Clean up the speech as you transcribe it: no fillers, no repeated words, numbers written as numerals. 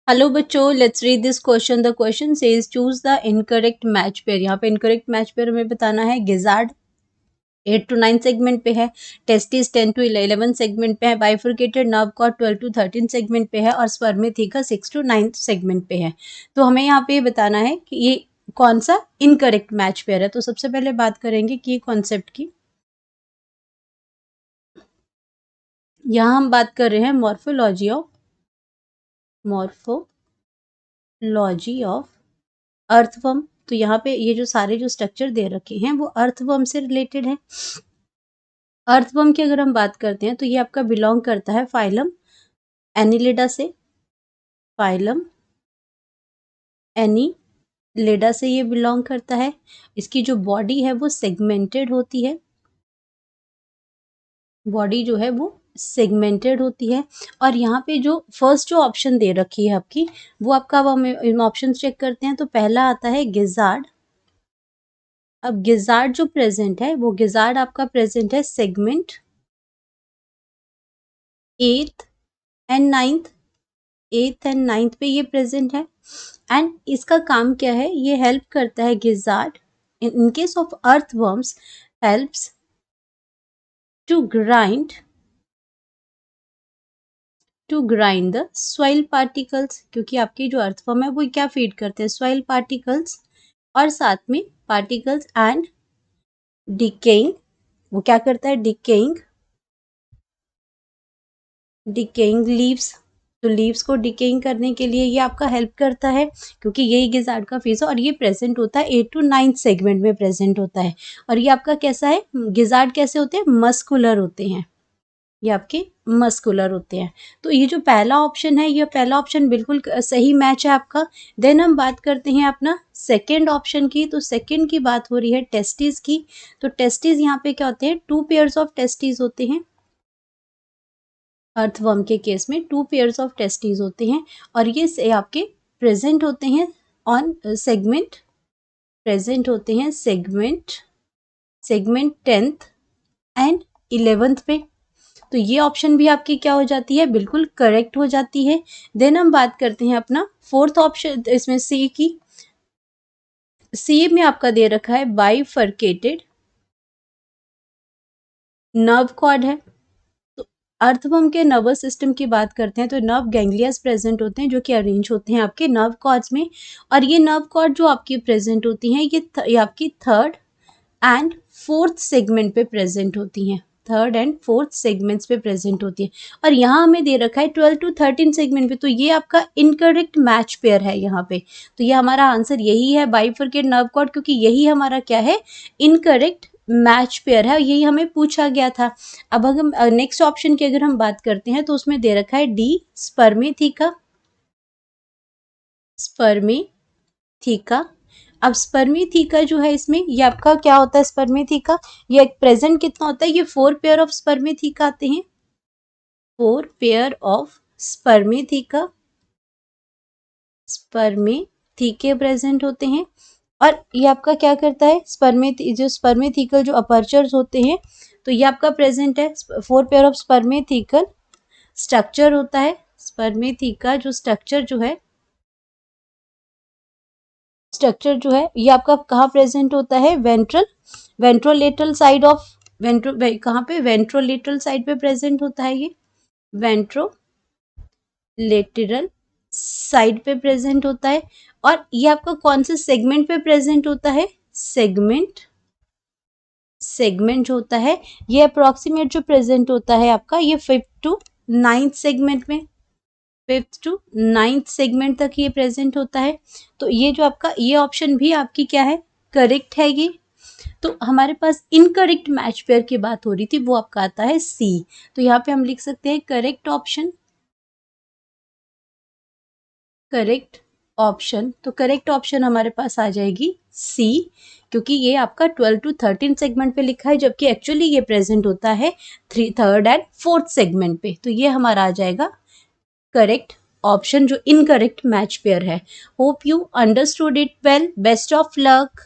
Hello बच्चों, let's read this question. The question says choose the incorrect match pair. यहाँ पे incorrect match pair हमें बताना है। गिजार्ड 8 to 9 सेगमेंट पे है, टेस्टिस 10 to 11 सेगमेंट पे है, bifurcated nerve cord 12 to 13 segment पे है और स्पर्मेथिका 6 to 9 सेगमेंट पे है। तो हमें यहाँ पे बताना है कि ये कौन सा इनकरेक्ट मैच पेयर है। तो सबसे पहले बात करेंगे कि कॉन्सेप्ट की। यहाँ हम बात कर रहे हैं मॉर्फोलॉजी ऑफ अर्थवर्म। तो यहाँ पे ये जो सारे जो स्ट्रक्चर दे रखे हैं वो अर्थवर्म से रिलेटेड है। अर्थवर्म की अगर हम बात करते हैं तो ये आपका बिलोंग करता है फाइलम एनिलिडा से। फाइलम एनिलिडा से ये बिलोंग करता है। इसकी जो बॉडी है वो सेगमेंटेड होती है। बॉडी जो है वो सेगमेंटेड होती है। और यहाँ पे जो फर्स्ट जो ऑप्शन दे रखी है आपकी, वो आपका, अब हम ऑप्शन चेक करते हैं। तो पहला आता है गिजार्ड। अब गिजार्ड जो प्रेजेंट है वो गिजार्ड आपका प्रेजेंट है सेगमेंट 8th एंड 9th पे ये प्रेजेंट है। एंड इसका काम क्या है, ये हेल्प करता है gizzard in case of earthworms, helps to grind the soil particles. क्योंकि आपकी जो अर्थवर्म है वो क्या फीड करते हैं, सॉइल पार्टिकल्स और साथ में पार्टिकल्स एंड डिकेइंग। वो क्या करता है, डिकेइंग लीव्स। तो लीव्स को डिकेइंग करने के लिए ये आपका हेल्प करता है, क्योंकि यही गिजार्ड का फेस है। और ये प्रेजेंट होता है 8 to 9 सेगमेंट में प्रेजेंट होता है। और ये आपका कैसा है, गिजार्ड कैसे होते हैं, मस्कुलर होते हैं। ये आपके मस्कुलर होते हैं। तो ये जो पहला ऑप्शन है, ये पहला ऑप्शन बिल्कुल सही मैच है आपका। देन हम बात करते हैं अपना सेकेंड ऑप्शन की। तो सेकेंड की बात हो रही है टेस्टिस की। तो टेस्टिस यहाँ पे क्या होते हैं, 2 पेयर्स ऑफ टेस्टिस होते हैं। अर्थवर्म के केस में 2 पेयर्स ऑफ टेस्टिस होते हैं। और ये से आपके प्रेजेंट होते हैं ऑन सेगमेंट, प्रेजेंट होते हैं सेगमेंट 10th एंड 11th पे। तो ये ऑप्शन भी आपकी क्या हो जाती है, बिल्कुल करेक्ट हो जाती है। देन हम बात करते हैं अपना फोर्थ ऑप्शन, इसमें सी की। सी में आपका दे रखा है बाइफरकेटेड नर्व कॉर्ड है। तो अर्थवर्म के नर्वस सिस्टम की बात करते हैं तो नर्व गैंग्लियास प्रेजेंट होते हैं, जो कि अरेंज होते हैं आपके नर्व कॉर्ड्स में। और ये नर्व कॉर्ड जो आपकी प्रेजेंट होती हैं, ये आपकी 3rd एंड 4th सेगमेंट पे प्रेजेंट होती हैं। 3rd एंड 4th सेगमेंट्स पे प्रेजेंट होती है। और यहाँ हमें दे रखा है 12 to 13 सेगमेंट पे। तो ये आपका इनकरेक्ट मैच पेयर है यहाँ पे। तो ये हमारा आंसर यही है, बाइफरकेट नर्व कॉर्ड, क्योंकि यही हमारा क्या है, इनकरेक्ट मैच पेयर है। यही हमें पूछा गया था। अब हम नेक्स्ट ऑप्शन की अगर हम बात करते हैं तो उसमें दे रखा है डी स्पर्मेथिका। स्पर्मेथिका। अब स्पर्मेथिका जो है, इसमें ये आपका क्या होता है, स्पर्मेथिका ये प्रेजेंट कितना होता है, ये 4 पेयर ऑफ स्पर्मेथिका आते हैं। 4 पेयर ऑफ स्पर्मेथिके प्रेजेंट होते हैं। और ये आपका क्या करता है, जो स्पर्मेथिकल जो अपर्चर्स होते हैं, तो ये आपका प्रेजेंट है। 4 पेयर ऑफ स्पर्मेथिकल स्ट्रक्चर होता है। स्पर्मेथिका जो स्ट्रक्चर जो है ये आपका कहाँ प्रेजेंट होता है, वेंट्रोलेटरल साइड ऑफ कहाँ पे, वेंट्रोलेटरल साइड पे प्रेजेंट होता है। ये वेंट्रोलेटरल साइड पे प्रेजेंट होता है। और ये आपका कौन से सेगमेंट पे प्रेजेंट होता है, सेगमेंट होता है। ये अप्रोक्सीमेट जो प्रेजेंट होता है आपका, ये 5th to 9th सेगमेंट में, 5th to 9th सेगमेंट तक ये प्रेजेंट होता है। तो ये जो आपका ये ऑप्शन भी आपकी क्या है, करेक्ट है ये। तो हमारे पास इनकरेक्ट मैच पेयर की बात हो रही थी, वो आपका आता है सी। तो यहाँ पे हम लिख सकते हैं करेक्ट ऑप्शन। तो करेक्ट ऑप्शन हमारे पास आ जाएगी सी, क्योंकि ये आपका 12 to 13 सेगमेंट पे लिखा है, जबकि एक्चुअली ये प्रेजेंट होता है 3rd एंड 4th सेगमेंट पे। तो ये हमारा आ जाएगा करेक्ट ऑप्शन, जो इनकरेक्ट मैच पेयर है। Hope you understood it well. Best of luck.